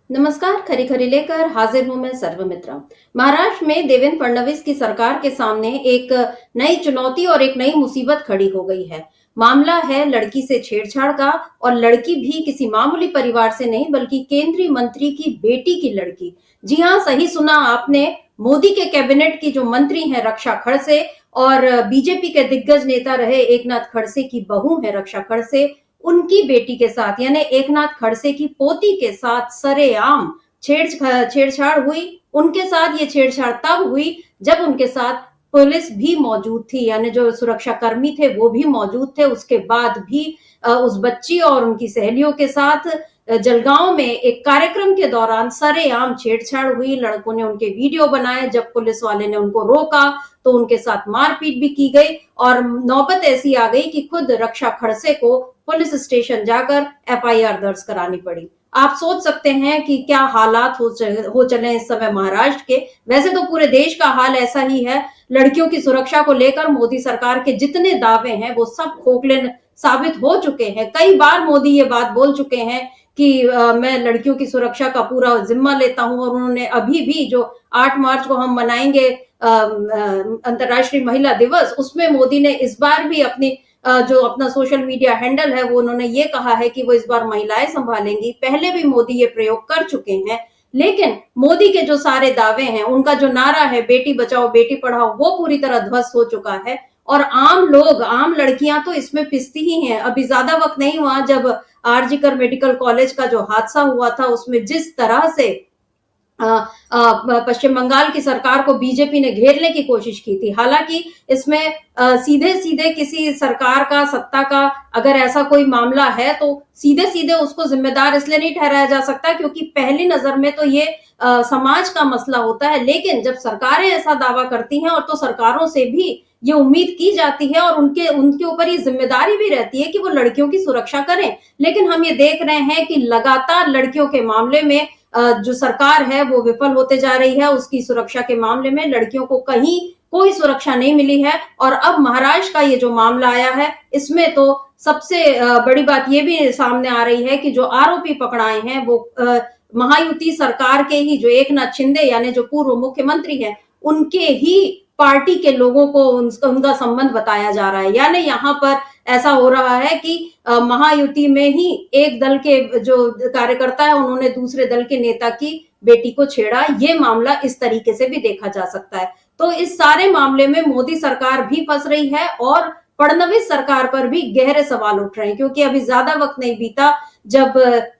नमस्कार। खरी खरी लेकर हाजिर हूं मैं सर्वमित्रा। महाराष्ट्र में देवेंद्र फडणवीस की सरकार के सामने एक नई चुनौती और एक नई मुसीबत खड़ी हो गई है। मामला है लड़की से छेड़छाड़ का, और लड़की भी किसी मामूली परिवार से नहीं बल्कि केंद्रीय मंत्री की बेटी की लड़की। जी हाँ, सही सुना आपने। मोदी के कैबिनेट की जो मंत्री हैं रक्षा खड़से, और बीजेपी के दिग्गज नेता रहे एकनाथ खड़से की बहू है रक्षा खड़से, उनकी बेटी के साथ यानी एकनाथ खड़से की पोती के साथ सरेआम छेड़छाड़ हुई। उनके साथ ये छेड़छाड़ तब हुई जब उनके साथ पुलिस भी मौजूद थी, यानी जो सुरक्षा कर्मी थे वो भी मौजूद थे। उसके बाद भी उस बच्ची और उनकी सहेलियों के साथ जलगांव में एक कार्यक्रम के दौरान सरेआम छेड़छाड़ हुई। लड़कों ने उनके वीडियो बनाए, जब पुलिस वाले ने उनको रोका तो उनके साथ मारपीट भी की गई, और नौबत ऐसी आ गई कि खुद रक्षा खड़से को पुलिस स्टेशन जाकर एफआईआर दर्ज करानी पड़ी। आप सोच सकते हैं कि क्या हालात हो चले इस समय महाराष्ट्र के। वैसे तो पूरे देश का हाल ऐसा ही है। लड़कियों की सुरक्षा को लेकर मोदी सरकार के जितने दावे हैं वो सब खोखले साबित हो चुके हैं। कई बार मोदी ये बात बोल चुके हैं कि मैं लड़कियों की सुरक्षा का पूरा जिम्मा लेता हूं, और उन्होंने अभी भी जो 8 मार्च को हम मनाएंगे अंतर्राष्ट्रीय महिला दिवस, उसमें मोदी ने इस बार भी जो अपना सोशल मीडिया हैंडल है वो उन्होंने ये कहा है कि वो इस बार महिलाएं संभालेंगी। पहले भी मोदी ये प्रयोग कर चुके हैं। लेकिन मोदी के जो सारे दावे हैं, उनका जो नारा है बेटी बचाओ बेटी पढ़ाओ, वो पूरी तरह ध्वस्त हो चुका है। और आम लोग, आम लड़कियां तो इसमें पिसती ही हैं। अभी ज्यादा वक्त नहीं हुआ जब आरजी कर मेडिकल कॉलेज का जो हादसा हुआ था, उसमें जिस तरह से पश्चिम बंगाल की सरकार को बीजेपी ने घेरने की कोशिश की थी। हालांकि इसमें सीधे सीधे किसी सरकार का, सत्ता का अगर ऐसा कोई मामला है तो सीधे सीधे उसको जिम्मेदार इसलिए नहीं ठहराया जा सकता क्योंकि पहली नजर में तो ये समाज का मसला होता है। लेकिन जब सरकारें ऐसा दावा करती हैं, और तो सरकारों से भी ये उम्मीद की जाती है और उनके उनके ऊपर ये जिम्मेदारी भी रहती है कि वो लड़कियों की सुरक्षा करें। लेकिन हम ये देख रहे हैं कि लगातार लड़कियों के मामले में जो सरकार है वो विफल होते जा रही है। उसकी सुरक्षा के मामले में लड़कियों को कहीं कोई सुरक्षा नहीं मिली है। और अब महाराष्ट्र का ये जो मामला आया है, इसमें तो सबसे बड़ी बात ये भी सामने आ रही है कि जो आरोपी पकड़ाए हैं वो महायुति सरकार के ही, जो एकनाथ शिंदे यानी जो पूर्व मुख्यमंत्री हैं, उनके ही पार्टी के लोगों को उनका संबंध बताया जा रहा है। यानी यहाँ पर ऐसा हो रहा है कि महायुति में ही एक दल के जो कार्यकर्ता है उन्होंने दूसरे दल के नेता की बेटी को छेड़ा। ये मामला इस तरीके से भी देखा जा सकता है। तो इस सारे मामले में मोदी सरकार भी फंस रही है और फडणवीस सरकार पर भी गहरे सवाल उठ रहे हैं, क्योंकि अभी ज्यादा वक्त नहीं बीता जब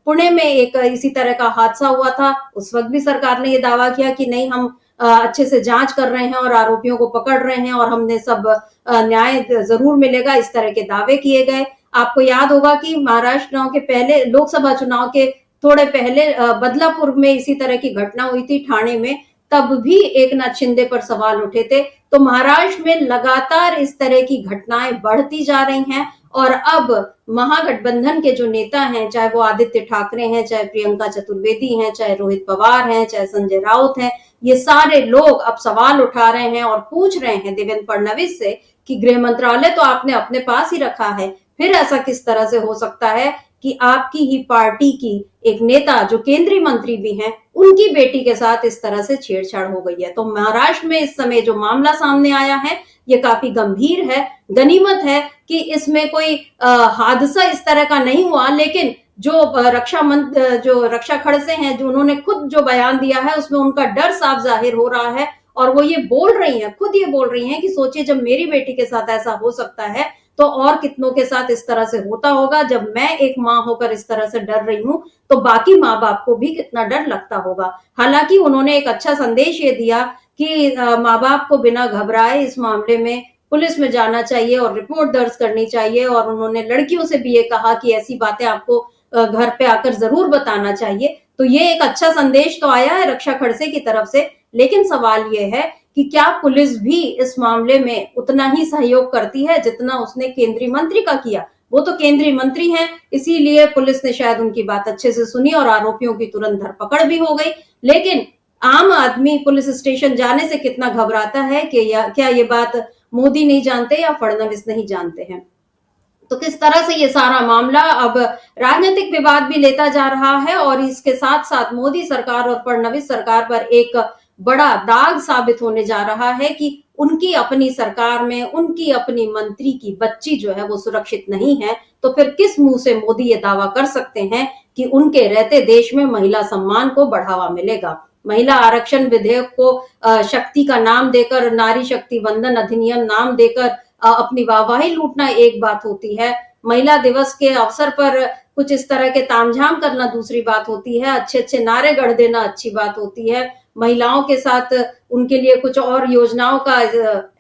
पुणे में एक इसी तरह का हादसा हुआ था। उस वक्त भी सरकार ने ये दावा किया कि नहीं, हम अच्छे से जांच कर रहे हैं और आरोपियों को पकड़ रहे हैं और हमने सब न्याय जरूर मिलेगा, इस तरह के दावे किए गए। आपको याद होगा कि महाराष्ट्र चुनाव के पहले, लोकसभा चुनाव के थोड़े पहले बदलापुर में इसी तरह की घटना हुई थी, ठाणे में। तब भी एकनाथ शिंदे पर सवाल उठे थे। तो महाराष्ट्र में लगातार इस तरह की घटनाएं बढ़ती जा रही हैं। और अब महागठबंधन के जो नेता हैं, चाहे वो आदित्य ठाकरे हैं, चाहे प्रियंका चतुर्वेदी हैं, चाहे रोहित पवार हैं, चाहे संजय राउत हैं, ये सारे लोग अब सवाल उठा रहे हैं और पूछ रहे हैं देवेंद्र फडणवीस से कि गृह मंत्रालय तो आपने अपने पास ही रखा है, फिर ऐसा किस तरह से हो सकता है कि आपकी ही पार्टी की एक नेता जो केंद्रीय मंत्री भी हैं, उनकी बेटी के साथ इस तरह से छेड़छाड़ हो गई है। तो महाराष्ट्र में इस समय जो मामला सामने आया है ये काफी गंभीर है। गनीमत है कि इसमें कोई हादसा इस तरह का नहीं हुआ, लेकिन जो रक्षा खड़से हैं, जो उन्होंने खुद जो बयान दिया है उसमें उनका डर साफ जाहिर हो रहा है। और वो ये बोल रही हैं, खुद ये बोल रही हैं कि सोचिए, जब मेरी बेटी के साथ ऐसा हो सकता है तो और कितनों के साथ इस तरह से होता होगा। जब मैं एक माँ होकर इस तरह से डर रही हूँ तो बाकी माँ बाप को भी कितना डर लगता होगा। हालांकि उन्होंने एक अच्छा संदेश ये दिया कि माँ बाप को बिना घबराए इस मामले में पुलिस में जाना चाहिए और रिपोर्ट दर्ज करनी चाहिए। और उन्होंने लड़कियों से भी ये कहा कि ऐसी बातें आपको घर पे आकर जरूर बताना चाहिए। तो ये एक अच्छा संदेश तो आया है रक्षा खड़से की तरफ से। लेकिन सवाल ये है कि क्या पुलिस भी इस मामले में उतना ही सहयोग करती है जितना उसने केंद्रीय मंत्री का किया। वो तो केंद्रीय मंत्री हैं, इसीलिए पुलिस ने शायद उनकी बात अच्छे से सुनी और आरोपियों की तुरंत धरपकड़ भी हो गई। लेकिन आम आदमी पुलिस स्टेशन जाने से कितना घबराता है कि क्या ये बात मोदी नहीं जानते या फडणवीस नहीं जानते हैं। तो किस तरह से ये सारा मामला अब राजनीतिक विवाद भी लेता जा रहा है और इसके साथ साथ मोदी सरकार और फडणवीस सरकार पर एक बड़ा दाग साबित होने जा रहा है कि उनकी अपनी सरकार में उनकी अपनी मंत्री की बच्ची जो है वो सुरक्षित नहीं है। तो फिर किस मुंह से मोदी ये दावा कर सकते हैं कि उनके रहते देश में महिला सम्मान को बढ़ावा मिलेगा। महिला आरक्षण विधेयक को शक्ति का नाम देकर, नारी शक्ति वंदन अधिनियम नाम देकर अपनी वाहवाही लूटना एक बात होती है, महिला दिवस के अवसर पर कुछ इस तरह के तामझाम करना दूसरी बात होती है, अच्छे अच्छे नारे गढ़ देना अच्छी बात होती है, महिलाओं के साथ उनके लिए कुछ और योजनाओं का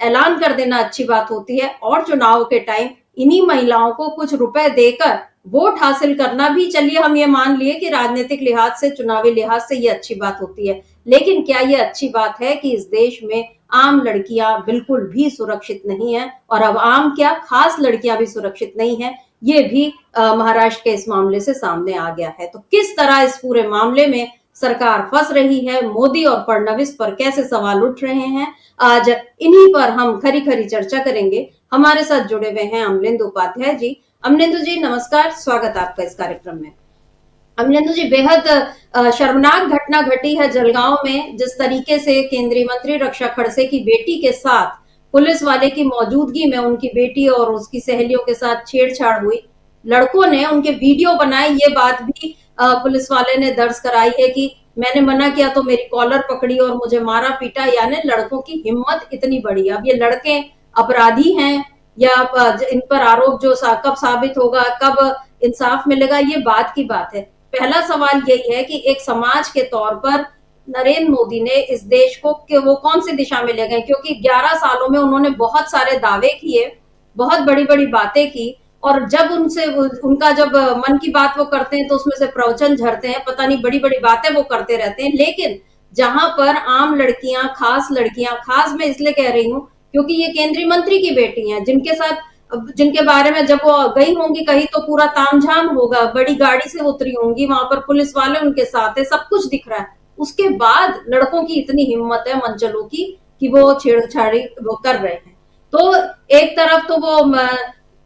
ऐलान कर देना अच्छी बात होती है, और चुनाव के टाइम इन्हीं महिलाओं को कुछ रुपए देकर वोट हासिल करना भी, चलिए हम ये मान लिए कि राजनीतिक लिहाज से, चुनावी लिहाज से ये अच्छी बात होती है। लेकिन क्या ये अच्छी बात है कि इस देश में आम लड़कियां बिल्कुल भी सुरक्षित नहीं है, और अब आम क्या, खास लड़कियां भी सुरक्षित नहीं है, ये भी महाराष्ट्र के इस मामले से सामने आ गया है। तो किस तरह इस पूरे मामले में सरकार फंस रही है, मोदी और फडणवीस पर कैसे सवाल उठ रहे हैं, आज इन्हीं पर हम खरी खरी चर्चा करेंगे। हमारे साथ जुड़े हुए हैं अमलेंदु उपाध्याय जी। अमलेंदु जी नमस्कार, स्वागत आपका इस कार्यक्रम में। अमलेंदु जी, बेहद शर्मनाक घटना घटी है जलगांव में, जिस तरीके से केंद्रीय मंत्री रक्षा खड़से की बेटी के साथ पुलिस वाले की मौजूदगी में उनकी बेटी और उसकी सहेलियों के साथ छेड़छाड़ हुई। लड़कों ने उनके वीडियो बनाए, ये बात भी पुलिस वाले ने दर्ज कराई है कि मैंने मना किया तो मेरी कॉलर पकड़ी और मुझे मारा पीटा, यानी लड़कों की हिम्मत इतनी बड़ी। अब ये लड़के अपराधी हैं या इन पर आरोप जो कब साबित होगा, कब इंसाफ मिलेगा, ये बात की बात है। पहला सवाल यही है कि एक समाज के तौर पर नरेंद्र मोदी ने इस देश को वो कौन सी दिशा में ले गए, क्योंकि 11 सालों में उन्होंने बहुत सारे दावे किए, बहुत बड़ी बड़ी बातें की, और जब उनसे उनका जब मन की बात वो करते हैं तो उसमें से प्रवचन झरते हैं, पता नहीं बड़ी बड़ी बातें वो करते रहते हैं। लेकिन जहां पर आम लड़कियां, खास मैं इसलिए कह रही हूँ क्योंकि ये केंद्रीय मंत्री की बेटी हैं, जिनके बारे में जब वो गई होंगी कहीं तो पूरा तामझाम होगा, बड़ी गाड़ी से उतरी होंगी, वहां पर पुलिस वाले उनके साथ है, सब कुछ दिख रहा है। उसके बाद लड़कों की इतनी हिम्मत है मंचलों की कि वो छेड़छाड़ी वो कर रहे हैं। तो एक तरफ तो वो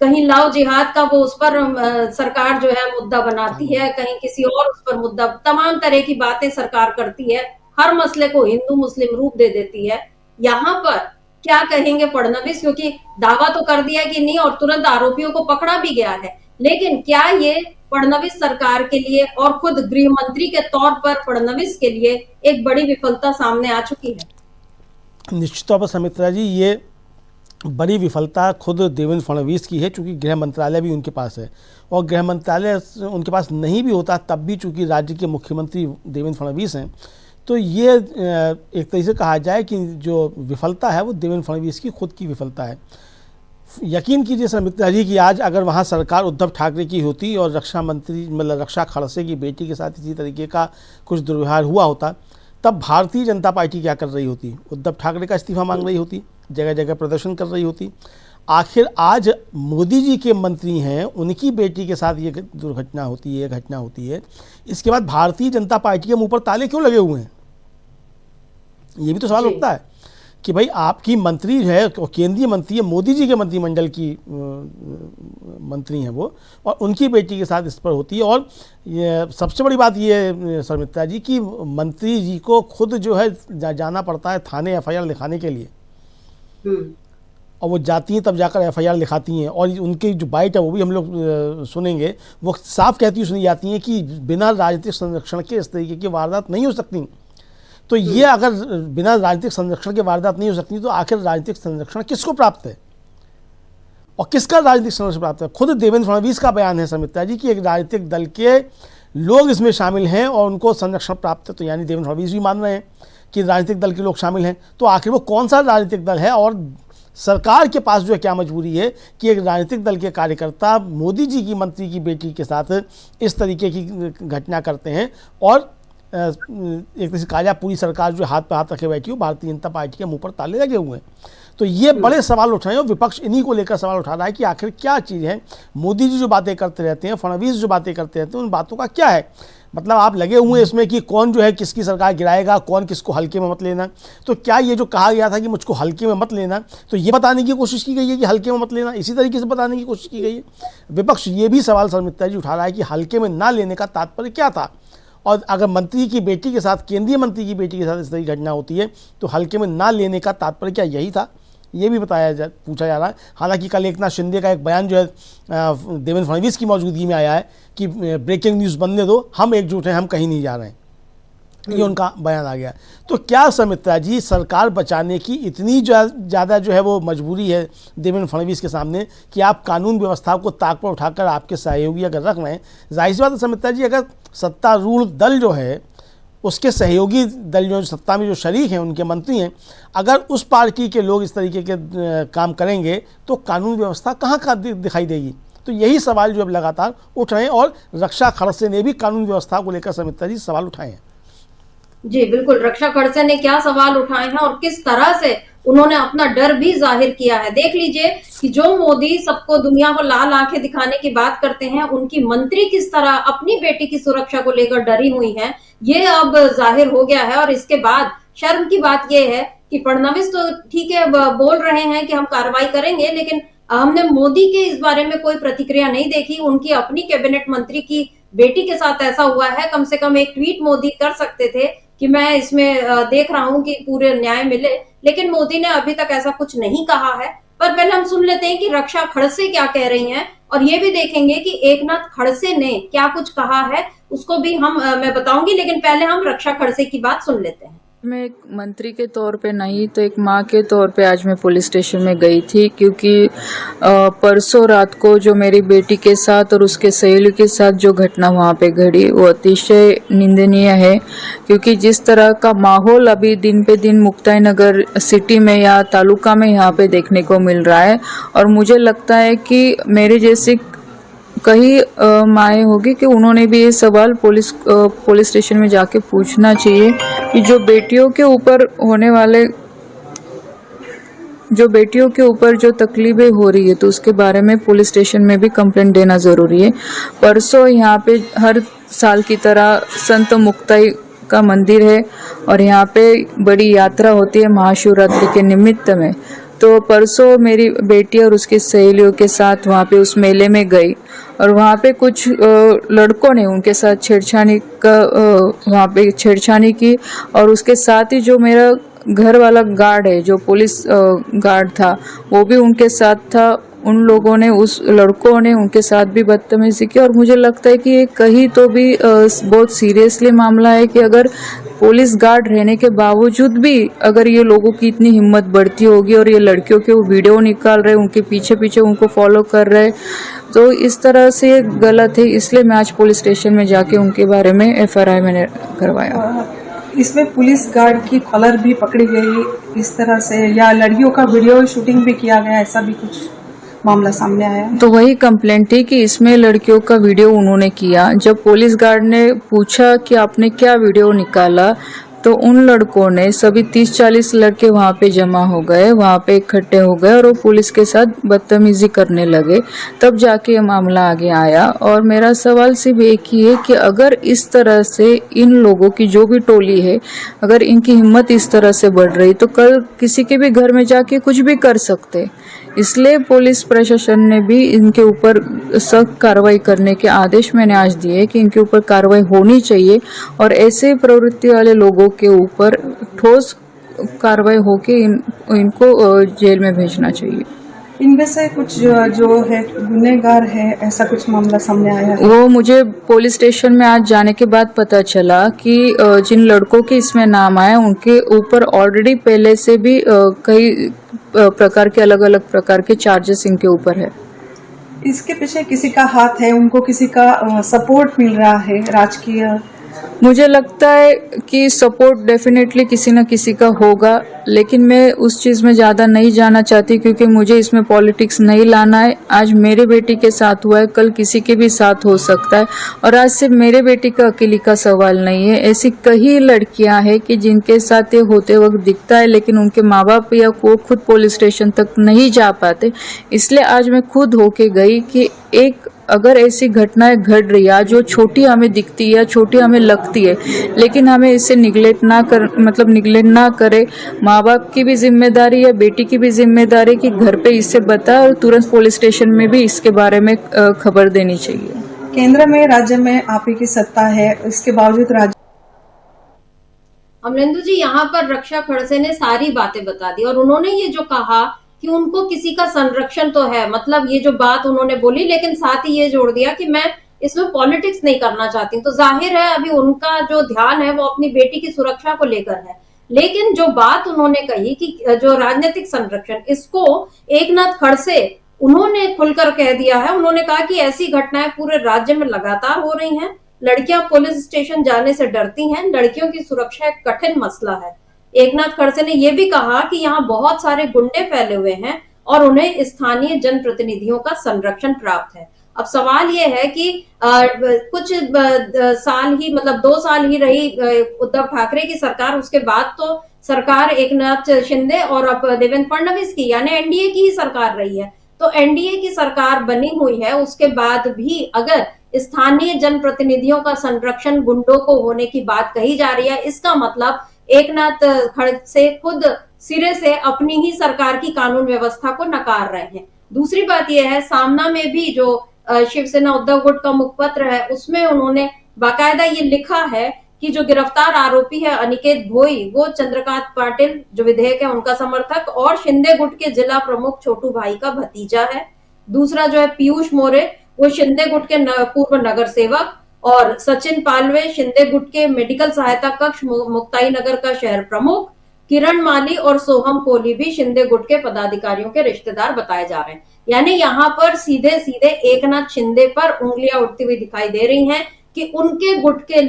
कहीं लाव जिहाद का वो उस पर सरकार जो है मुद्दा बनाती है, कहीं किसी और उस पर मुद्दा, तमाम तरह की बातें सरकार करती है, हर मसले को हिंदू मुस्लिम रूप दे देती है। यहाँ पर क्या कहेंगे फडणवीस, क्योंकि दावा तो कर दिया कि नहीं और तुरंत आरोपियों को पकड़ा भी गया है, लेकिन क्या ये फडणवीस सरकार के लिए और खुद गृह मंत्री के तौर पर फडणवीस के लिए एक बड़ी विफलता सामने आ चुकी है? निश्चित तौर पर सुमित्रा जी, ये बड़ी विफलता खुद देवेंद्र फडणवीस की है, चूँकि गृह मंत्रालय भी उनके पास है, और गृह मंत्रालय उनके पास नहीं भी होता तब भी चूँकि राज्य के मुख्यमंत्री देवेंद्र फडणवीस हैं, तो ये एक तरीके से कहा जाए कि जो विफलता है वो देवेंद्र फडणवीस की खुद की विफलता है। यकीन कीजिए सुमित्रा जी कि आज अगर वहाँ सरकार उद्धव ठाकरे की होती और रक्षा मंत्री मतलब रक्षा खड़से की बेटी के साथ इसी तरीके का कुछ दुर्व्यवहार हुआ होता, तब भारतीय जनता पार्टी क्या कर रही होती? उद्धव ठाकरे का इस्तीफा मांग रही होती, जगह जगह प्रदर्शन कर रही होती। आखिर आज मोदी जी के मंत्री हैं, उनकी बेटी के साथ ये दुर्घटना होती है, घटना होती है, इसके बाद भारतीय जनता पार्टी के मुंह पर ताले क्यों लगे हुए हैं? ये भी तो सवाल उठता है कि भाई आपकी मंत्री है, केंद्रीय मंत्री है, मोदी जी के मंत्रिमंडल की मंत्री हैं वो, और उनकी बेटी के साथ इस पर होती है। और ये सबसे बड़ी बात ये है शर्मित्रा जी कि मंत्री जी को खुद जो है जाना पड़ता है थाने FIR लिखाने के लिए, और वो जाती हैं तब जाकर FIR लिखाती हैं, और उनकी जो बाइट है वो भी हम लोग सुनेंगे, वो साफ कहती हुई सुनी जाती हैं कि बिना राजनीतिक संरक्षण के इस तरीके की वारदात नहीं हो सकती। तो ये अगर बिना राजनीतिक संरक्षण के वारदात नहीं हो सकती तो आखिर राजनीतिक संरक्षण किसको प्राप्त है और किसका राजनीतिक संरक्षण प्राप्त है? खुद देवेंद्र फडणवीस का बयान है सुमित्रा जी कि एक राजनीतिक दल के लोग इसमें शामिल हैं और उनको संरक्षण प्राप्त है। तो यानी देवेंद्र फडणवीस भी मान रहे हैं कि राजनीतिक दल के लोग शामिल हैं, तो आखिर वो कौन सा राजनीतिक दल है और सरकार के पास जो है क्या मजबूरी है कि एक राजनीतिक दल के कार्यकर्ता मोदी जी की मंत्री की बेटी के साथ इस तरीके की घटना करते हैं और एक तरह से काजा पूरी सरकार जो हाथ पे हाथ रखे बैठी हो, भारतीय जनता पार्टी के मुंह पर ताले लगे हुए हैं। तो ये बड़े सवाल उठाए और विपक्ष इन्हीं को लेकर सवाल उठा रहा है कि आखिर क्या चीज़ है। मोदी जी जो बातें करते रहते हैं, फडणवीस जो बातें करते रहते हैं, उन बातों का क्या है मतलब। आप लगे हुए हैं इसमें कि कौन जो है किसकी सरकार गिराएगा, कौन किसको हल्के में मत लेना। तो क्या ये जो कहा गया था कि मुझको हल्के में मत लेना, तो ये बताने की कोशिश की गई है कि हल्के में मत लेना, इसी तरीके से बताने की कोशिश की गई है। विपक्ष ये भी सवाल शर्मिष्ठा जी उठा रहा है कि हल्के में ना लेने का तात्पर्य क्या था। और अगर मंत्री की बेटी के साथ, केंद्रीय मंत्री की बेटी के साथ इस तरह की घटना होती है तो हल्के में ना लेने का तात्पर्य क्या यही था, ये भी पूछा जा रहा है। हालांकि कल एकनाथ शिंदे का एक बयान जो है देवेंद्र फडणवीस की मौजूदगी में आया है कि ब्रेकिंग न्यूज़ बनने दो, हम एकजुट हैं, हम कहीं नहीं जा रहे हैं, ये उनका बयान आ गया। तो क्या सुमित्रा जी, सरकार बचाने की इतनी ज़्यादा जो है वो मजबूरी है देवेंद्र फडणवीस के सामने कि आप कानून व्यवस्था को ताक पर उठाकर आपके सहयोगी अगर रख रहे हैं। जाहिर सी बात है सुमित्रा जी, अगर सत्तारूढ़ दल जो है उसके सहयोगी दल जो सत्ता में जो शरीक हैं, उनके मंत्री हैं, अगर उस पार्टी के लोग इस तरीके के काम करेंगे तो कानून व्यवस्था कहाँ का दिखाई देगी। तो यही सवाल जो अब लगातार उठ रहे हैं और रक्षा खड़से ने भी कानून व्यवस्था को लेकर सुमित्रा जी सवाल उठाए हैं। जी बिल्कुल, रक्षा खड़से ने क्या सवाल उठाए हैं और किस तरह से उन्होंने अपना डर भी जाहिर किया है। देख लीजिए कि जो मोदी सबको, दुनिया को लाल आंखें दिखाने की बात करते हैं, उनकी मंत्री किस तरह अपनी बेटी की सुरक्षा को लेकर डरी हुई हैं, ये अब जाहिर हो गया है। और इसके बाद शर्म की बात यह है कि फडणवीस तो ठीक है बोल रहे हैं कि हम कार्रवाई करेंगे, लेकिन हमने मोदी के इस बारे में कोई प्रतिक्रिया नहीं देखी। उनकी अपनी कैबिनेट मंत्री की बेटी के साथ ऐसा हुआ है, कम से कम एक ट्वीट मोदी कर सकते थे कि मैं इसमें देख रहा हूं कि पूरे न्याय मिले, लेकिन मोदी ने अभी तक ऐसा कुछ नहीं कहा है। पर पहले हम सुन लेते हैं कि रक्षा खड़से क्या कह रही हैं और ये भी देखेंगे कि एकनाथ खड़से ने क्या कुछ कहा है, उसको भी मैं बताऊंगी, लेकिन पहले हम रक्षा खड़से की बात सुन लेते हैं। मैं एक मंत्री के तौर पे नहीं तो एक माँ के तौर पे आज मैं पुलिस स्टेशन में गई थी, क्योंकि परसों रात को जो मेरी बेटी के साथ और उसके सहेली के साथ जो घटना वहाँ पे घड़ी वो अतिशय निंदनीय है। क्योंकि जिस तरह का माहौल अभी दिन पे दिन मुक्ताई नगर सिटी में या तालुका में यहाँ पे देखने को मिल रहा है, और मुझे लगता है कि मेरे जैसी कई माएँ होगी कि उन्होंने भी ये सवाल पुलिस स्टेशन में जाके पूछना चाहिए कि जो बेटियों के ऊपर जो तकलीफें हो रही है तो उसके बारे में पुलिस स्टेशन में भी कंप्लेंट देना ज़रूरी है। परसों यहाँ पे हर साल की तरह संत मुक्ताई का मंदिर है और यहाँ पे बड़ी यात्रा होती है महाशिवरात्रि के निमित्त में। तो परसों मेरी बेटी और उसकी सहेलियों के साथ वहाँ पे उस मेले में गई और वहाँ पे कुछ लड़कों ने उनके साथ छेड़छाड़ी की, और उसके साथ ही जो मेरा घर वाला गार्ड है, जो पुलिस गार्ड था, वो भी उनके साथ था। उन लोगों ने, उस लड़कों ने उनके साथ भी बदतमीजी की। और मुझे लगता है कि ये कहीं तो भी बहुत सीरियसली मामला है कि अगर पुलिस गार्ड रहने के बावजूद भी अगर ये लोगों की इतनी हिम्मत बढ़ती होगी और ये लड़कियों के वो वीडियो निकाल रहे, उनके पीछे पीछे उनको फॉलो कर रहे, तो इस तरह से गलत है। इसलिए मैं आज पुलिस स्टेशन में जाके उनके बारे में FRI मैंने करवाया। इसमें पुलिस गार्ड की कॉलर भी पकड़ी गई इस तरह से, या लड़कियों का वीडियो शूटिंग भी किया गया, ऐसा भी कुछ मामला सामने आया? तो वही कंप्लेंट थी कि इसमें लड़कियों का वीडियो उन्होंने किया। जब पुलिस गार्ड ने पूछा कि आपने क्या वीडियो निकाला, तो उन लड़कों ने, सभी 30-40 लड़के वहाँ पे जमा हो गए, वहाँ पे इकट्ठे हो गए और वो पुलिस के साथ बदतमीजी करने लगे। तब जाके ये मामला आगे आया। और मेरा सवाल सिर्फ एक ही है कि अगर इस तरह से इन लोगों की जो भी टोली है, अगर इनकी हिम्मत इस तरह से बढ़ रही तो कल किसी के भी घर में जाके कुछ भी कर सकते। इसलिए पुलिस प्रशासन ने भी इनके ऊपर सख्त कार्रवाई करने के आदेश मैंने आज दिए कि इनके ऊपर कार्रवाई होनी चाहिए और ऐसे प्रवृत्ति वाले लोगों के ऊपर ठोस कार्रवाई होके इनको जेल में भेजना चाहिए। इनमें से कुछ जो है गुनहगार है, ऐसा कुछ मामला सामने आया है? वो मुझे पुलिस स्टेशन में आज जाने के बाद पता चला कि जिन लड़कों के इसमें नाम आया उनके ऊपर ऑलरेडी पहले से भी कई प्रकार के, अलग अलग प्रकार के चार्जेस इनके ऊपर है। इसके पीछे किसी का हाथ है, उनको किसी का सपोर्ट मिल रहा है, राजकीय मुझे लगता है कि सपोर्ट डेफिनेटली किसी न किसी का होगा, लेकिन मैं उस चीज़ में ज़्यादा नहीं जाना चाहती क्योंकि मुझे इसमें पॉलिटिक्स नहीं लाना है। आज मेरे बेटी के साथ हुआ है, कल किसी के भी साथ हो सकता है, और आज सिर्फ मेरे बेटी का अकेली का सवाल नहीं है। ऐसी कई लड़कियां हैं कि जिनके साथ ये होते वक्त दिखता है, लेकिन उनके माँ बाप या वो खुद पुलिस स्टेशन तक नहीं जा पाते। इसलिए आज मैं खुद होके गई कि एक अगर ऐसी घटनाएं घट रही है जो छोटी हमें दिखती है, छोटी हमें लगती है, लेकिन हमें इसे निगलेक्ट ना करे। माँ बाप की भी जिम्मेदारी है, बेटी की भी जिम्मेदारी कि घर पे इससे बताए और तुरंत पुलिस स्टेशन में भी इसके बारे में खबर देनी चाहिए। केंद्र में राज्य में आप ही की सत्ता है, इसके बावजूद राज्य अमरेंदु जी, यहाँ पर रक्षा खड़से ने सारी बातें बता दी और उन्होंने ये जो कहा कि उनको किसी का संरक्षण तो है, मतलब ये जो बात उन्होंने बोली, लेकिन साथ ही ये जोड़ दिया कि मैं इसमें पॉलिटिक्स नहीं करना चाहती। तो जाहिर है अभी उनका जो ध्यान है वो अपनी बेटी की सुरक्षा को लेकर है। लेकिन जो बात उन्होंने कही कि जो राजनीतिक संरक्षण, इसको एकनाथ खड़से उन्होंने खुलकर कह दिया है। उन्होंने कहा कि ऐसी घटनाएं पूरे राज्य में लगातार हो रही हैं। लड़कियां पुलिस स्टेशन जाने से डरती हैं। लड़कियों की सुरक्षा एक कठिन मसला है। एकनाथ खड़से ने यह भी कहा कि यहाँ बहुत सारे गुंडे फैले हुए हैं और उन्हें स्थानीय जनप्रतिनिधियों का संरक्षण प्राप्त है। अब सवाल यह है कि कुछ साल ही, मतलब 2 साल ही रही उद्धव ठाकरे की सरकार, उसके बाद तो सरकार एकनाथ शिंदे और अब देवेंद्र फडणवीस की यानी एनडीए की ही सरकार रही है। तो एनडीए की सरकार बनी हुई है, उसके बाद भी अगर स्थानीय जनप्रतिनिधियों का संरक्षण गुंडों को होने की बात कही जा रही है, इसका मतलब एकनाथ खड़से खुद सिरे से अपनी ही सरकार की कानून व्यवस्था को नकार रहे हैं। दूसरी बात यह है, सामना में भी जो शिवसेना उद्धव गुट का मुखपत्र है, उसमें उन्होंने बाकायदा ये लिखा है कि जो गिरफ्तार आरोपी है अनिकेत भोई, वो चंद्रकांत पाटिल जो विधेयक है उनका समर्थक और शिंदे गुट के जिला प्रमुख छोटू भाई का भतीजा है। दूसरा जो है पीयूष मोरे, वो शिंदे गुट के पूर्व नगर सेवक, और सचिन पालवे शिंदे गुट के मेडिकल सहायता कक्ष मुक्ताई नगर का शहर प्रमुख। किरण माली और सोहम कोहली भी शिंदे गुट के पदाधिकारियों के रिश्तेदार बताए जा रहे हैं। यानी यहाँ पर सीधे सीधे एकनाथ शिंदे पर उंगलियां उठती हुई दिखाई दे रही हैं कि उनके गुट के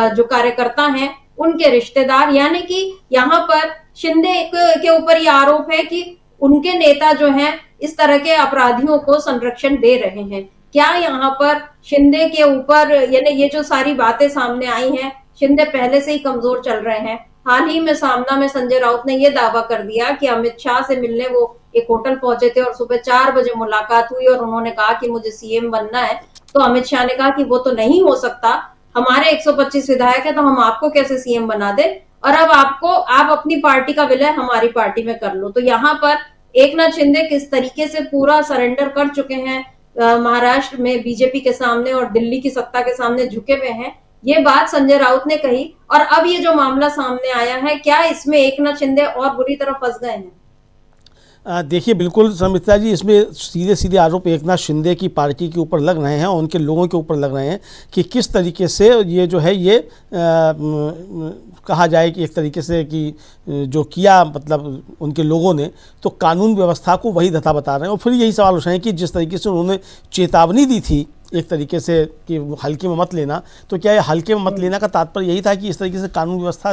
जो कार्यकर्ता हैं उनके रिश्तेदार, यानी कि यहाँ पर शिंदे के ऊपर ये आरोप है कि उनके नेता जो हैं इस तरह के अपराधियों को संरक्षण दे रहे हैं। क्या यहाँ पर शिंदे के ऊपर, यानी ये जो सारी बातें सामने आई हैं, शिंदे पहले से ही कमजोर चल रहे हैं। हाल ही में सामना में संजय राउत ने यह दावा कर दिया कि अमित शाह से मिलने वो एक होटल पहुंचे थे और सुबह 4 बजे मुलाकात हुई और उन्होंने कहा कि मुझे सीएम बनना है। तो अमित शाह ने कहा कि वो तो नहीं हो सकता, हमारे 125 विधायक है तो हम आपको कैसे सीएम बना दे, और अब आप अपनी पार्टी का विलय हमारी पार्टी में कर लो। तो यहाँ पर एकनाथ शिंदे किस तरीके से पूरा सरेंडर कर चुके हैं, महाराष्ट्र में बीजेपी के सामने और दिल्ली की सत्ता के सामने झुके हुए हैं, ये बात संजय राउत ने कही। और अब ये जो मामला सामने आया है, क्या इसमें एकनाथ शिंदे और बुरी तरह फंस गए हैं? देखिए, बिल्कुल समिता जी, इसमें सीधे सीधे आरोप एकनाथ शिंदे की पार्टी के ऊपर लग रहे हैं और उनके लोगों के ऊपर लग रहे हैं कि किस तरीके से ये जो है ये कहा जाए कि एक तरीके से कि जो किया, मतलब उनके लोगों ने तो कानून व्यवस्था को वही धता बता रहे हैं। और फिर यही सवाल उठ रहे हैं कि जिस तरीके से उन्होंने चेतावनी दी थी एक तरीके से कि हल्के में मत लेना, तो क्या ये हल्के में मत लेना का तात्पर्य यही था कि इस तरीके से कानून व्यवस्था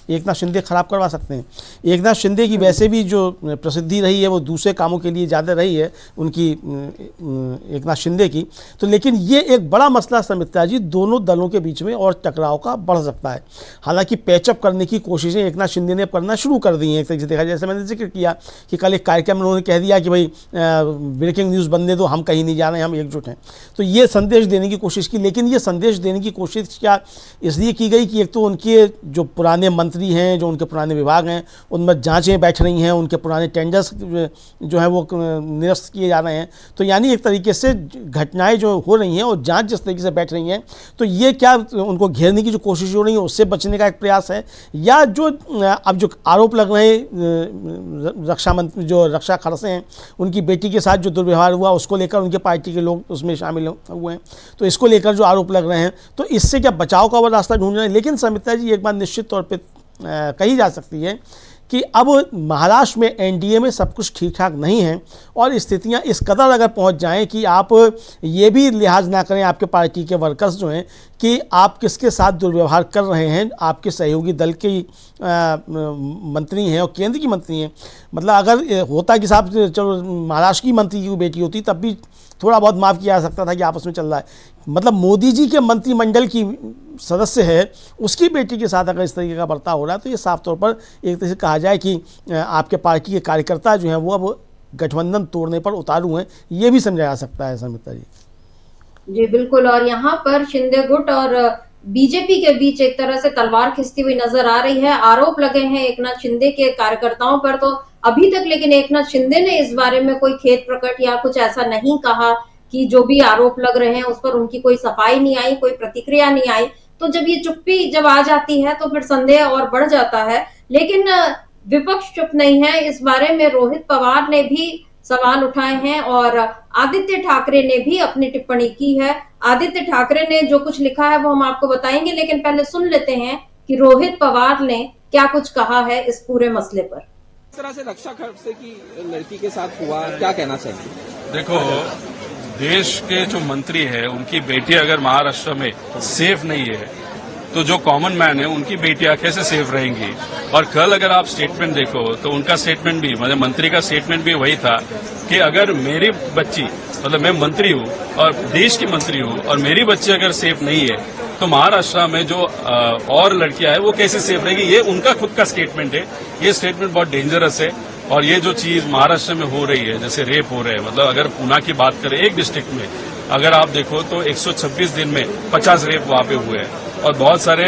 एकनाथ शिंदे खराब करवा सकते हैं? एकनाथ शिंदे की वैसे भी जो प्रसिद्धि रही है वो दूसरे कामों के लिए ज़्यादा रही है उनकी, एकनाथ शिंदे की। तो लेकिन ये एक बड़ा मसला समिता जी दोनों दलों के बीच में और टकराव का बढ़ सकता है। हालांकि पैचअप करने की कोशिशें एकनाथ शिंदे ने करना शुरू कर दी हैं एक तरीके से देखा, जैसे मैंने जिक्र किया कि कल एक कार्यक्रम में उन्होंने कह दिया कि भाई ब्रेकिंग न्यूज़ बनने दो, हम कहीं नहीं जा रहे हैं, हम एकजुट हैं। तो ये संदेश देने की कोशिश की, लेकिन ये संदेश देने की कोशिश क्या इसलिए की गई कि एक तो उनके जो पुराने मंत्री हैं, जो उनके पुराने विभाग हैं, उनमें जांचें बैठ रही हैं, उनके पुराने टेंडर्स जो है वो निरस्त किए जा रहे हैं। तो यानी एक तरीके से घटनाएं जो हो रही हैं और जांच जिस तरीके से बैठ रही हैं, तो ये क्या उनको घेरने की जो कोशिश हो रही है उससे बचने का एक प्रयास है, या जो अब जो आरोप लग रहे हैं रक्षा मंत्री जो रक्षा खड़से हैं उनकी बेटी के साथ जो दुर्व्यवहार हुआ उसको लेकर उनके पार्टी के लोग उसमें शामिल हुए हैं, तो इसको लेकर जो आरोप लग रहे हैं, तो इससे क्या बचाव का वो रास्ता ढूंढ रहे हैं। लेकिन समिता जी एक बात निश्चित तौर पे कही जा सकती है कि अब महाराष्ट्र में एनडीए में सब कुछ ठीक ठाक नहीं है और स्थितियां इस कदर अगर पहुंच जाएं कि आप ये भी लिहाज ना करें, आपके पार्टी के वर्कर्स जो हैं, कि आप किसके साथ दुर्व्यवहार कर रहे हैं, आपके सहयोगी दल के मंत्री हैं और केंद्र की मंत्री हैं। मतलब अगर होता कि साहब चलो महाराष्ट्र की मंत्री की बेटी होती तब भी थोड़ा बहुत माफ़ किया जा सकता था कि आपस में चल रहा है, मतलब मोदी जी के मंत्रिमंडल की सदस्य है उसकी बेटी के साथ अगर इस तरीके का बर्ताव हो रहा है तो ये साफ तौर पर एक तरह से कहा जाए कि आपके पार्टी के कार्यकर्ता जो हैं वो अब गठबंधन तोड़ने पर उतारू हैं, ये भी समझा जा सकता है समिता जी। जी बिल्कुल, और यहाँ पर शिंदे गुट और बीजेपी के बीच एक तरह से तलवार खिंचती हुई नजर आ रही है। आरोप लगे हैं एकनाथ शिंदे के कार्यकर्ताओं पर, तो अभी तक लेकिन एकनाथ शिंदे ने इस बारे में कोई खेद प्रकट या कुछ ऐसा नहीं कहा कि जो भी आरोप लग रहे हैं उस पर उनकी कोई सफाई नहीं आई, कोई प्रतिक्रिया नहीं आई। तो जब ये चुप्पी जब आ जाती है तो फिर संदेह और बढ़ जाता है। लेकिन विपक्ष चुप नहीं है, इस बारे में रोहित पवार ने भी सवाल उठाए हैं और आदित्य ठाकरे ने भी अपनी टिप्पणी की है। आदित्य ठाकरे ने जो कुछ लिखा है वो हम आपको बताएंगे, लेकिन पहले सुन लेते हैं कि रोहित पवार ने क्या कुछ कहा है इस पूरे मसले पर। इस तरह से रक्षा खड़से की लड़की के साथ हुआ, क्या कहना चाहिए? देखो, देश के जो मंत्री है उनकी बेटी अगर महाराष्ट्र में सेफ नहीं है तो जो कॉमन मैन है उनकी बेटियां कैसे सेफ रहेंगी? और कल अगर आप स्टेटमेंट देखो तो उनका स्टेटमेंट भी, मतलब मंत्री का स्टेटमेंट भी वही था कि अगर मेरी बच्ची, मतलब मैं मंत्री हूँ और देश की मंत्री हूँ और मेरी बच्ची अगर सेफ नहीं है तो महाराष्ट्र में जो और लड़कियां हैं वो कैसे सेफ रहेगी? ये उनका खुद का स्टेटमेंट है। ये स्टेटमेंट बहुत डेंजरस है। और ये जो चीज महाराष्ट्र में हो रही है, जैसे रेप हो रहे हैं, मतलब अगर पूना की बात करें एक डिस्ट्रिक्ट में अगर आप देखो तो 126 दिन में 50 रेप वहां पे हुए हैं और बहुत सारे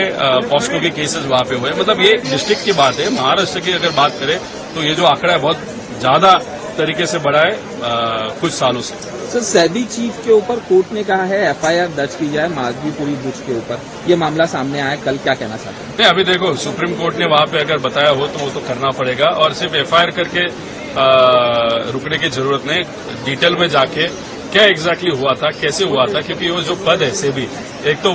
पॉस्को के केसेस वहां पे हुए हैं। मतलब ये डिस्ट्रिक्ट की बात है। महाराष्ट्र की अगर बात करें तो ये जो आंकड़ा है बहुत ज्यादा तरीके से बढ़ा है कुछ सालों से। सर, सैदी चीफ के ऊपर कोर्ट ने कहा है एफआईआर दर्ज की जाए माधवीपुरी बुच के ऊपर, ये मामला सामने आया, कल क्या कहना चाहते हैं? नहीं, अभी देखो सुप्रीम कोर्ट ने वहां पे अगर बताया हो तो वो तो करना पड़ेगा और सिर्फ एफआईआर करके रुकने की जरूरत नहीं। डिटेल में जाके क्या एग्जैक्टली हुआ था, कैसे हुआ था, क्योंकि वो जो पद है सेबी, एक तो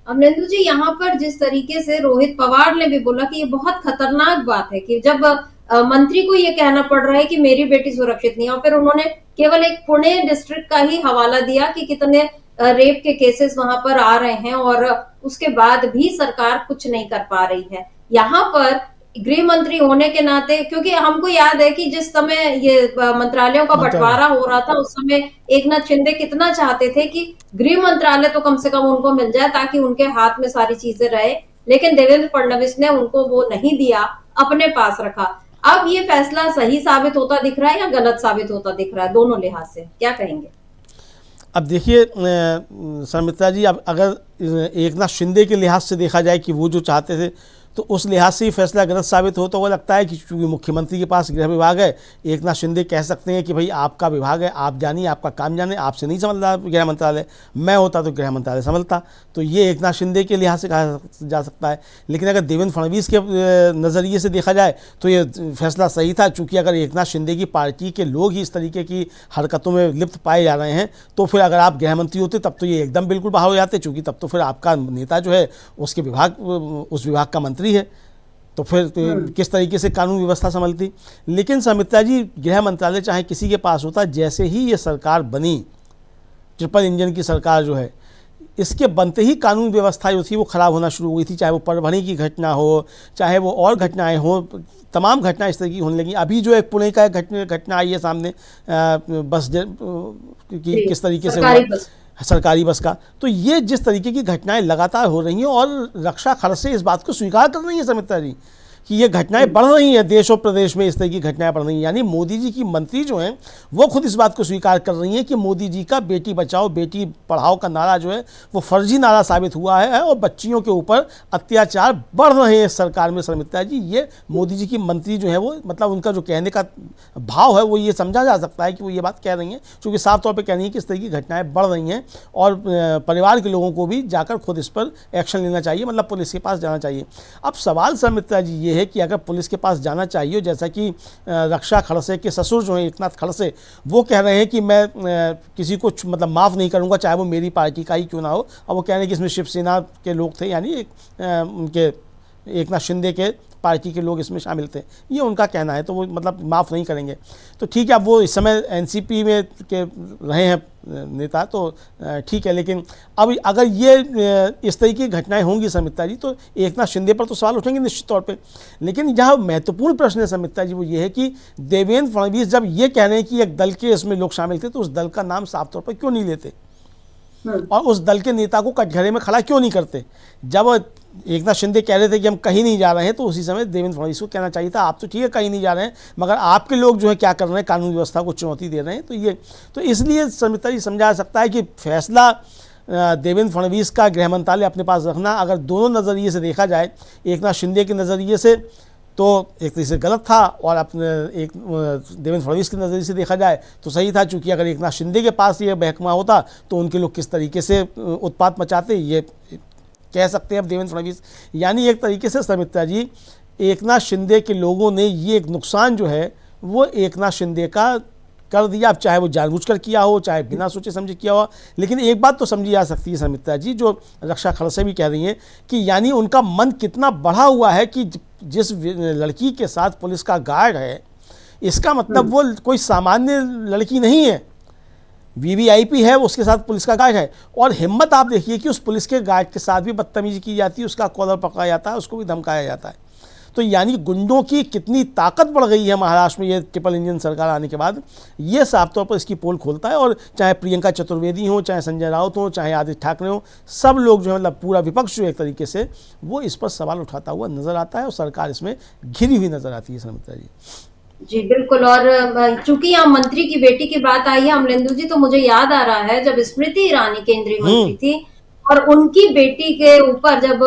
अमरेंद्र जी, यहाँ पर जिस तरीके से रोहित पवार ने भी बोला कि ये बहुत खतरनाक बात है कि जब मंत्री को ये कहना पड़ रहा है कि मेरी बेटी सुरक्षित नहीं है, और फिर उन्होंने केवल एक पुणे डिस्ट्रिक्ट का ही हवाला दिया कि कितने रेप के केसेस वहां पर आ रहे हैं और उसके बाद भी सरकार कुछ नहीं कर पा रही है। यहाँ पर गृह मंत्री होने के नाते, क्योंकि हमको याद है कि जिस समय ये मंत्रालयों का बंटवारा हो रहा था उस समय एकनाथ शिंदे कितना चाहते थे कि गृह मंत्रालय तो कम से कम उनको मिल जाए ताकि उनके हाथ में सारी चीजें रहे, लेकिन देवेंद्र फडणवीस ने उनको वो नहीं दिया, अपने पास रखा। अब ये फैसला सही साबित होता दिख रहा है या गलत साबित होता दिख रहा है? दोनों लिहाज से क्या कहेंगे? अब देखिए समिता जी, अब अगर एकनाथ शिंदे के लिहाज से देखा जाए कि वो जो चाहते थे तो उस लिहाज से ही फैसला गलत साबित हो, तो वो लगता है कि चूंकि मुख्यमंत्री के पास गृह विभाग है, एकनाथ शिंदे कह सकते हैं कि भाई आपका विभाग है, आप जानिए, आपका काम जाने, आपसे नहीं संभल रहा गृह मंत्रालय, मैं होता तो गृह मंत्रालय संभलता। तो ये एकनाथ शिंदे के लिहाज से कहा जा सकता है। लेकिन अगर देवेंद्र फडणवीस के नज़रिए से देखा जाए तो ये फैसला सही था, चूँकि अगर एकनाथ शिंदे की पार्टी के लोग ही इस तरीके की हरकतों में लिप्त पाए जा रहे हैं तो फिर अगर आप गृह मंत्री होते तब तो ये एकदम बिल्कुल बाहर हो जाते, चूँकि तब तो फिर आपका नेता जो है उसके उस विभाग का मंत्री है, तो फिर किस तरीके से कानून व्यवस्था संभलती। लेकिन समिता जी, गृह मंत्रालय चाहे किसी के पास होता, जैसे ही ये सरकार बनी, ट्रिपल इंजन की सरकार जो है, इसके बनते ही कानून व्यवस्था जो थी वो खराब होना शुरू हुई थी। चाहे वो परभणी की घटना हो, चाहे वो और घटनाएं हो, तमाम घटनाएं इस तरह की होने लगी। अभी जो एक पुणे का घटना आई है सामने, बस की किस तरीके से सरकारी बस का, तो ये जिस तरीके की घटनाएं लगातार हो रही हैं और रक्षा खड़से इस बात को स्वीकार कर रही है समिता जी कि ये घटनाएं बढ़ रही हैं, देश और प्रदेश में इस तरह की घटनाएं बढ़ रही हैं। यानी मोदी जी की मंत्री जो हैं वो खुद इस बात को स्वीकार कर रही हैं कि मोदी जी का बेटी बचाओ बेटी पढ़ाओ का नारा जो है वो फर्जी नारा साबित हुआ है और बच्चियों के ऊपर अत्याचार बढ़ रहे हैं इस सरकार में। समिता जी, ये मोदी जी की मंत्री जो है वो, मतलब उनका जो कहने का भाव है वो ये समझा जा सकता है कि वो ये बात कह रही हैं, क्योंकि साफ तौर पर कह रही हैं कि इस तरह की घटनाएँ बढ़ रही हैं और परिवार के लोगों को भी जाकर खुद इस पर एक्शन लेना चाहिए, मतलब पुलिस के पास जाना चाहिए। अब सवाल समिता जी ये है कि अगर पुलिस के पास जाना चाहिए, जैसा कि रक्षा खड़से के ससुर जो हैं एकनाथ खड़से, वो कह रहे हैं कि मैं किसी को मतलब माफ़ नहीं करूंगा, चाहे वो मेरी पार्टी का ही क्यों ना हो। और वो कह रहे हैं कि इसमें शिवसेना के लोग थे, यानी उनके एकनाथ शिंदे के पार्टी के लोग इसमें शामिल थे, ये उनका कहना है, तो वो मतलब माफ़ नहीं करेंगे। तो ठीक है, अब वो इस समय एनसीपी में के रहे हैं नेता, तो ठीक है, लेकिन अब अगर ये इस तरीके की घटनाएं होंगी समिता जी, तो एकनाथ शिंदे पर तो सवाल उठेंगे निश्चित तौर पे। लेकिन यहाँ महत्वपूर्ण प्रश्न है समिता जी, वो ये है कि देवेंद्र फडणवीस जब ये कह रहे हैं कि एक दल के इसमें लोग शामिल थे, तो उस दल का नाम साफ तौर पर क्यों नहीं लेते और उस दल के नेता को कटघरे में खड़ा क्यों नहीं करते? जब एकनाथ शिंदे कह रहे थे कि हम कहीं नहीं जा रहे हैं, तो उसी समय देवेंद्र फडणवीस को कहना चाहिए था, आप तो ठीक है कहीं नहीं जा रहे हैं, मगर आपके लोग जो है क्या कर रहे हैं, कानून व्यवस्था को चुनौती दे रहे हैं। तो इसलिए समिता जी समझा सकता है कि फैसला देवेंद्र फडणवीस का गृह मंत्रालय अपने पास रखना, अगर दोनों नज़रिए से देखा जाए, एकनाथ शिंदे के नज़रिए से तो एक तरीके से गलत था, और अपने एक देवेंद्र फडणवीस के नज़रिए से देखा जाए तो सही था, चूँकि अगर एकनाथ शिंदे के पास ये महकमा होता तो उनके लोग किस तरीके से उत्पात मचाते, ये कह सकते हैं अब देवेंद्र फडणवीस। यानी एक तरीके से समिता जी, एकनाथ शिंदे के लोगों ने ये एक नुकसान जो है वो एकनाथ शिंदे का कर दिया, अब चाहे वो जानबूझकर किया हो, चाहे बिना सोचे समझे किया हो। लेकिन एक बात तो समझी जा सकती है समिता जी, जो रक्षा खड़से भी कह रही हैं, कि यानी उनका मन कितना बढ़ा हुआ है कि जिस लड़की के साथ पुलिस का गार्ड है, इसका मतलब वो कोई सामान्य लड़की नहीं है, वीवीआईपी है, उसके साथ पुलिस का गार्ड है। और हिम्मत आप देखिए कि उस पुलिस के गार्ड के साथ भी बदतमीजी की जाती है, उसका कॉलर पकड़ा जाता है, उसको भी धमकाया जाता है। तो यानी गुंडों की कितनी ताकत बढ़ गई है महाराष्ट्र में ये ट्रिपल इंजन सरकार आने के बाद, ये साफ तौर पर इसकी पोल खोलता है। और चाहे प्रियंका चतुर्वेदी हो, चाहे संजय राउत हो, चाहे आदित्य ठाकरे हो, सब लोग जो है मतलब पूरा विपक्ष जो एक तरीके से वो इस पर सवाल उठाता हुआ नजर आता है, और सरकार इसमें घिरी हुई नजर आती है समिता जी। जी बिल्कुल। और चूंकि यहाँ मंत्री की बेटी की बात आई है अमलेंदु जी, तो मुझे याद आ रहा है जब स्मृति ईरानी केंद्रीय मंत्री थी और उनकी बेटी के ऊपर जब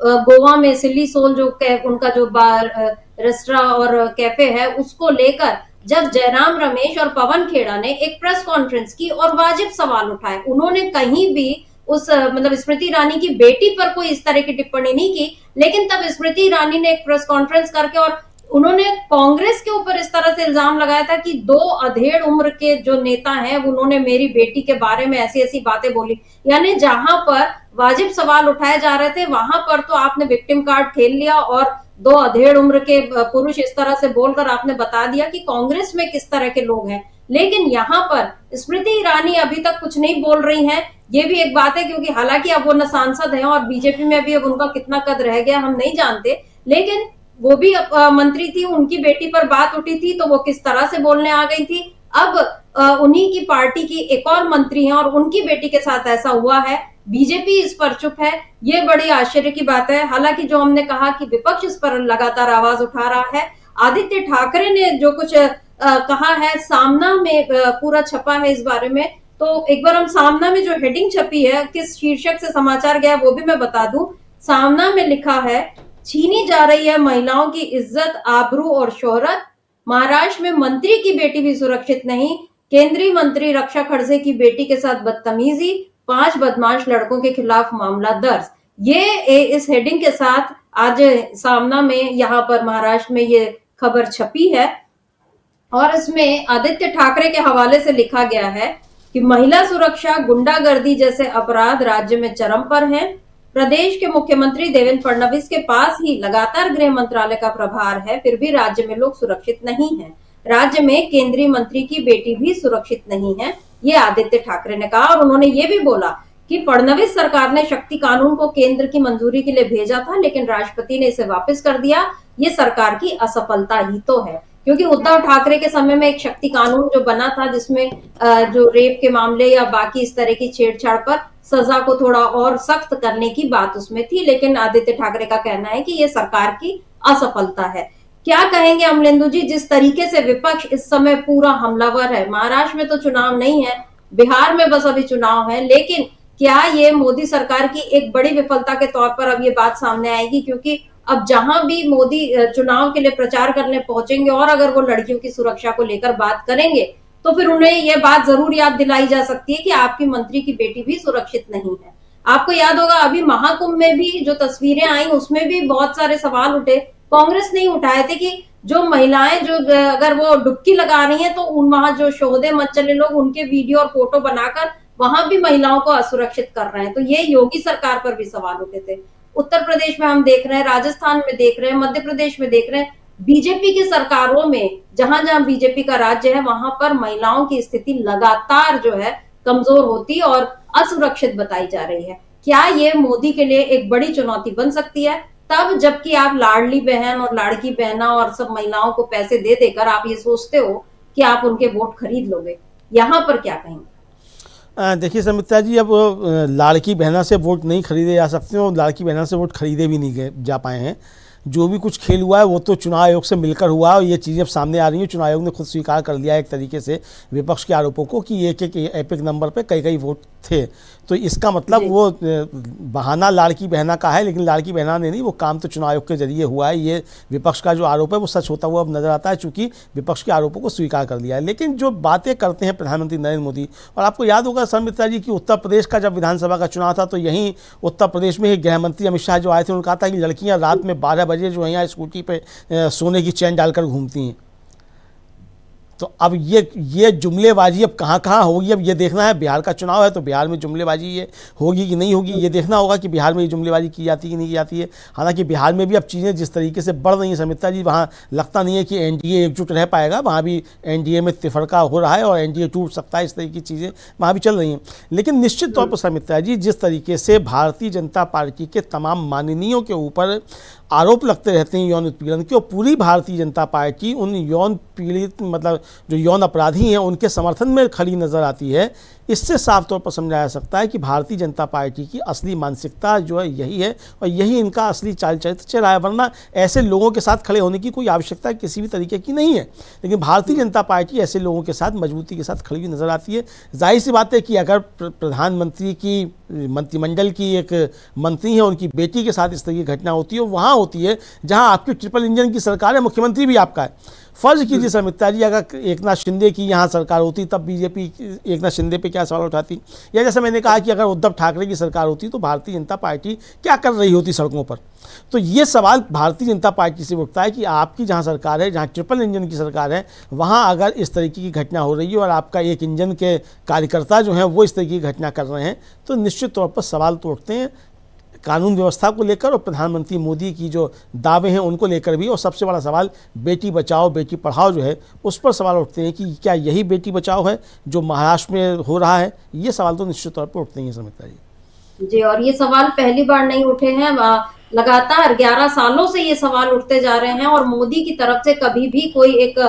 गोवा में सिल्ली सोल जो उनका जो बार रेस्टोरेंट और कैफे है, उसको लेकर जब जयराम रमेश और पवन खेड़ा ने एक प्रेस कॉन्फ्रेंस की और वाजिब सवाल उठाए, उन्होंने कहीं भी उस मतलब स्मृति ईरानी की बेटी पर कोई इस तरह की टिप्पणी नहीं की। लेकिन तब स्मृति ईरानी ने एक प्रेस कॉन्फ्रेंस करके और उन्होंने कांग्रेस के ऊपर इस तरह से इल्जाम लगाया था कि 2 अधेड़ उम्र के जो नेता हैं उन्होंने मेरी बेटी के बारे में ऐसी ऐसी बातें बोली। यानी जहां पर वाजिब सवाल उठाए जा रहे थे वहां पर तो आपने विक्टिम कार्ड खेल लिया और 2 अधेड़ उम्र के पुरुष इस तरह से बोलकर आपने बता दिया कि कांग्रेस में किस तरह के लोग हैं। लेकिन यहाँ पर स्मृति ईरानी अभी तक कुछ नहीं बोल रही हैं, ये भी एक बात है, क्योंकि हालांकि अब वो न सांसद हैं और बीजेपी में भी अब उनका कितना कद रह गया हम नहीं जानते, लेकिन वो भी मंत्री थी, उनकी बेटी पर बात उठी थी तो वो किस तरह से बोलने आ गई थी। अब उन्हीं की पार्टी की एक और मंत्री हैं और उनकी बेटी के साथ ऐसा हुआ है, बीजेपी इस पर चुप है, ये बड़ी आश्चर्य की बात है। हालांकि जो हमने कहा कि विपक्ष इस पर लगातार आवाज उठा रहा है, आदित्य ठाकरे ने जो कुछ कहा है, सामना में पूरा छपा है इस बारे में, तो एक बार हम सामना में जो हेडिंग छपी है, किस शीर्षक से समाचार गया वो भी मैं बता दूं। सामना में लिखा है, छीनी जा रही है महिलाओं की इज्जत, आबरू और शोहरत, महाराष्ट्र में मंत्री की बेटी भी सुरक्षित नहीं, केंद्रीय मंत्री रक्षा खड़से की बेटी के साथ बदतमीजी, 5 बदमाश लड़कों के खिलाफ मामला दर्ज। ये इस हेडिंग के साथ आज सामना में यहाँ पर महाराष्ट्र में ये खबर छपी है और इसमें आदित्य ठाकरे के हवाले से लिखा गया है कि महिला सुरक्षा, गुंडागर्दी जैसे अपराध राज्य में चरम पर हैं। प्रदेश के मुख्यमंत्री देवेंद्र फडणवीस के पास ही लगातार गृह मंत्रालय का प्रभार है, फिर भी राज्य में लोग सुरक्षित नहीं हैं। राज्य में केंद्रीय मंत्री की बेटी भी सुरक्षित नहीं है, ये आदित्य ठाकरे ने कहा। और उन्होंने ये भी बोला कि फडणवीस सरकार ने शक्ति कानून को केंद्र की मंजूरी के लिए भेजा था, लेकिन राष्ट्रपति ने इसे वापस कर दिया। ये सरकार की असफलता ही तो है, क्योंकि उद्धव ठाकरे के समय में एक शक्ति कानून जो बना था, जिसमें जो रेप के मामले या बाकी इस तरह की छेड़छाड़ पर सजा को थोड़ा और सख्त करने की बात उसमें थी, लेकिन आदित्य ठाकरे का कहना है कि ये सरकार की असफलता है। क्या कहेंगे अमलेंदु जी, जिस तरीके से विपक्ष इस समय पूरा हमलावर है, महाराष्ट्र में तो चुनाव नहीं है, बिहार में बस अभी चुनाव है, लेकिन क्या ये मोदी सरकार की एक बड़ी विफलता के तौर पर अब ये बात सामने आएगी? क्योंकि अब जहां भी मोदी चुनाव के लिए प्रचार करने पहुंचेंगे और अगर वो लड़कियों की सुरक्षा को लेकर बात करेंगे तो फिर उन्हें यह बात जरूर याद दिलाई जा सकती है कि आपकी मंत्री की बेटी भी सुरक्षित नहीं है। आपको याद होगा अभी महाकुंभ में भी जो तस्वीरें आई उसमें भी बहुत सारे सवाल उठे, कांग्रेस नहीं उठाए थे कि जो महिलाएं जो अगर वो डुबकी लगा रही हैं तो वहां जो शोधे मच चले लोग उनके वीडियो और फोटो बनाकर वहां भी महिलाओं को असुरक्षित कर रहे हैं, तो ये योगी सरकार पर भी सवाल उठे थे। उत्तर प्रदेश में हम देख रहे हैं, राजस्थान में देख रहे हैं, मध्य प्रदेश में देख रहे हैं, बीजेपी की सरकारों में जहां जहां बीजेपी का राज्य है वहां पर महिलाओं की स्थिति लगातार जो है कमजोर होती और असुरक्षित बताई जा रही है। क्या ये मोदी के लिए एक बड़ी चुनौती बन सकती है? तब जबकि आप लाडली बहन और लाड़की बहना और सब महिलाओं को पैसे दे देकर आप ये सोचते हो कि आप उनके वोट खरीद लोगे, यहाँ पर क्या कहेंगे? देखिए समिता जी, अब लाड़की बहना से वोट नहीं खरीदे जा सकते और लाड़की बहना से वोट खरीदे भी नहीं जा पाए हैं। जो भी कुछ खेल हुआ है वो तो चुनाव आयोग से मिलकर हुआ और ये चीज़ें अब सामने आ रही हैं। चुनाव आयोग ने खुद स्वीकार कर लिया है एक तरीके से विपक्ष के आरोपों को कि एक एपिक नंबर पे कई वोट थे। तो इसका मतलब वो बहाना लाड़की बहना का है, लेकिन लाड़की बहना ने नहीं, वो काम तो चुनाव आयोग के जरिए हुआ है। ये विपक्ष का जो आरोप है वो सच होता हुआ अब नजर आता है, चूंकि विपक्ष के आरोपों को स्वीकार कर लिया है। लेकिन जो बातें करते हैं प्रधानमंत्री नरेंद्र मोदी, और आपको याद होगा समिता जी कि उत्तर प्रदेश का जब विधानसभा का चुनाव था तो यहीं उत्तर प्रदेश में ही गृह मंत्री अमित शाह जो आए थे, उन्होंने कहा था कि लड़कियां रात में 12 बजे जो है यहाँ स्कूटी पे सोने की चैन डालकर घूमती हैं। तो अब ये जुमलेबाजी अब कहाँ होगी, अब ये देखना है। बिहार का चुनाव है तो बिहार में जुमलेबाजी ये होगी कि नहीं होगी, ये देखना होगा कि बिहार में ये जुमलेबाजी की जाती है कि नहीं की जाती है। हालांकि बिहार में भी अब चीज़ें जिस तरीके से बढ़ रही हैं समिता जी, वहाँ लगता नहीं है कि एनडीए एकजुट रह पाएगा। वहाँ भी एनडीए में तिफरका हो रहा है और एनडीए टूट सकता है, इस तरीके की चीज़ें वहाँ भी चल रही हैं। लेकिन निश्चित तौर पर समिता जी, जिस तरीके से भारतीय जनता पार्टी के तमाम माननीयों के ऊपर आरोप लगते रहते हैं यौन उत्पीड़न के, और पूरी भारतीय जनता पार्टी उन यौन पीड़ित मतलब जो यौन अपराधी हैं उनके समर्थन में खड़ी नज़र आती है, इससे साफ तौर पर समझा जा सकता है कि भारतीय जनता पार्टी की असली मानसिकता जो है यही है और यही इनका असली चाल चरित्र चल रहा है। वरना ऐसे लोगों के साथ खड़े होने की कोई आवश्यकता किसी भी तरीके की नहीं है। लेकिन भारतीय जनता पार्टी ऐसे लोगों के साथ मजबूती के साथ खड़ी हुई नज़र आती है। जाहिर सी बात है कि अगर प्रधानमंत्री की मंत्रिमंडल की एक मंत्री है, उनकी बेटी के साथ इस तरह की घटना होती है, वहाँ होती है जहाँ आपकी ट्रिपल इंजन की सरकार है, मुख्यमंत्री भी आपका है। फर्ज कीजिए समिता जी, अगर एकनाथ शिंदे की यहाँ सरकार होती तब बीजेपी एकनाथ शिंदे पे क्या सवाल उठाती, या जैसे मैंने कहा कि अगर उद्धव ठाकरे की सरकार होती तो भारतीय जनता पार्टी क्या कर रही होती सड़कों पर। तो ये सवाल भारतीय जनता पार्टी से उठता है कि आपकी जहाँ सरकार है, जहाँ ट्रिपल इंजन की सरकार है, वहाँ अगर इस तरीके की घटना हो रही है और आपका एक इंजन के कार्यकर्ता जो हैं वो इस तरीके की घटना कर रहे हैं, तो निश्चित तौर पर सवाल तो उठते हैं कानून व्यवस्था को लेकर और प्रधानमंत्री मोदी की जो दावे हैं उनको लेकर भी। और सबसे बड़ा सवाल बेटी बचाओ बेटी पढ़ाओ जो है उस पर सवाल उठते हैं कि क्या यही बेटी बचाओ है जो महाराष्ट्र में हो रहा है। ये सवाल तो निश्चित तौर पर उठते हैं समिता जी। और ये सवाल पहली बार नहीं उठे हैं, लगातार 11 सालों से ये सवाल उठते जा रहे हैं और मोदी की तरफ से कभी भी कोई एक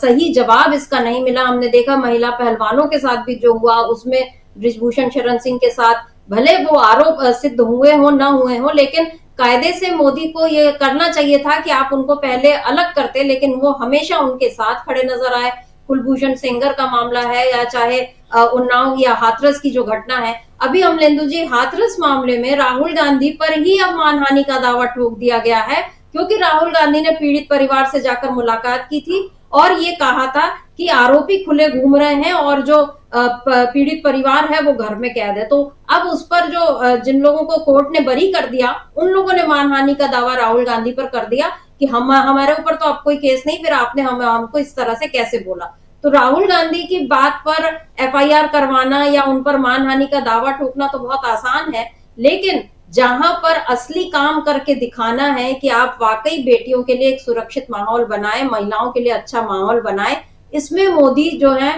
सही जवाब इसका नहीं मिला। हमने देखा महिला पहलवानों के साथ भी जो हुआ उसमें बृजभूषण शरण सिंह के साथ भले वो आरोप सिद्ध हुए हो ना हुए हो, लेकिन कायदे से मोदी को ये करना चाहिए था कि आप उनको पहले अलग करते, लेकिन वो हमेशा उनके साथ खड़े नजर आए। कुलभूषण सेंगर का मामला है या चाहे उन्नाव या हाथरस की जो घटना है, अभी अमलेंदु जी हाथरस मामले में राहुल गांधी पर ही अब मानहानि का दावा ठोक दिया गया है, क्योंकि राहुल गांधी ने पीड़ित परिवार से जाकर मुलाकात की थी और ये कहा था कि आरोपी खुले घूम रहे हैं और जो पीड़ित परिवार है वो घर में कैद है। तो अब उस पर जो जिन लोगों को कोर्ट ने बरी कर दिया उन लोगों ने मानहानि का दावा राहुल गांधी पर कर दिया कि हमारे ऊपर तो अब कोई केस नहीं, फिर आपने हमको इस तरह से कैसे बोला। तो राहुल गांधी की बात पर एफआईआर करवाना या उन पर मानहानि का दावा ठोकना तो बहुत आसान है, लेकिन जहां पर असली काम करके दिखाना है कि आप वाकई बेटियों के लिए एक सुरक्षित माहौल बनाए, महिलाओं के लिए अच्छा माहौल बनाए, इसमें मोदी जो है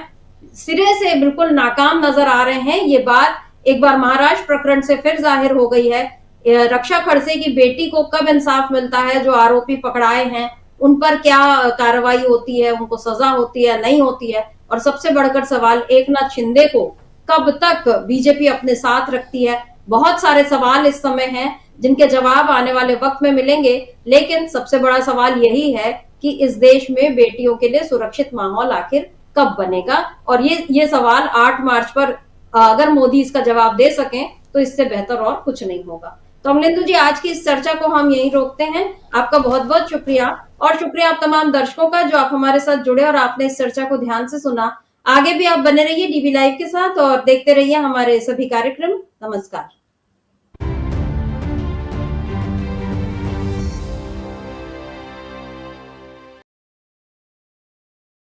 सिरे से बिल्कुल नाकाम नजर आ रहे हैं। ये बात एक बार महाराष्ट्र प्रकरण से फिर जाहिर हो गई है। रक्षा खड़से की बेटी को कब इंसाफ मिलता है, जो आरोपी पकड़ाए हैं उन पर क्या कार्रवाई होती है, उनको सजा होती है नहीं होती है, और सबसे बढ़कर सवाल एकनाथ शिंदे को कब तक बीजेपी अपने साथ रखती है। बहुत सारे सवाल इस समय हैं जिनके जवाब आने वाले वक्त में मिलेंगे, लेकिन सबसे बड़ा सवाल यही है कि इस देश में बेटियों के लिए सुरक्षित माहौल आखिर कब बनेगा। और ये सवाल 8 मार्च पर अगर मोदी इसका जवाब दे सकें तो इससे बेहतर और कुछ नहीं होगा। तो अमलेंदु जी, आज की इस चर्चा को हम यहीं रोकते हैं। आपका बहुत बहुत शुक्रिया, और शुक्रिया आप तमाम दर्शकों का जो आप हमारे साथ जुड़े और आपने इस चर्चा को ध्यान से सुना। आगे भी आप बने रहिए डीवी लाइव के साथ और देखते रहिए हमारे सभी कार्यक्रम। नमस्कार।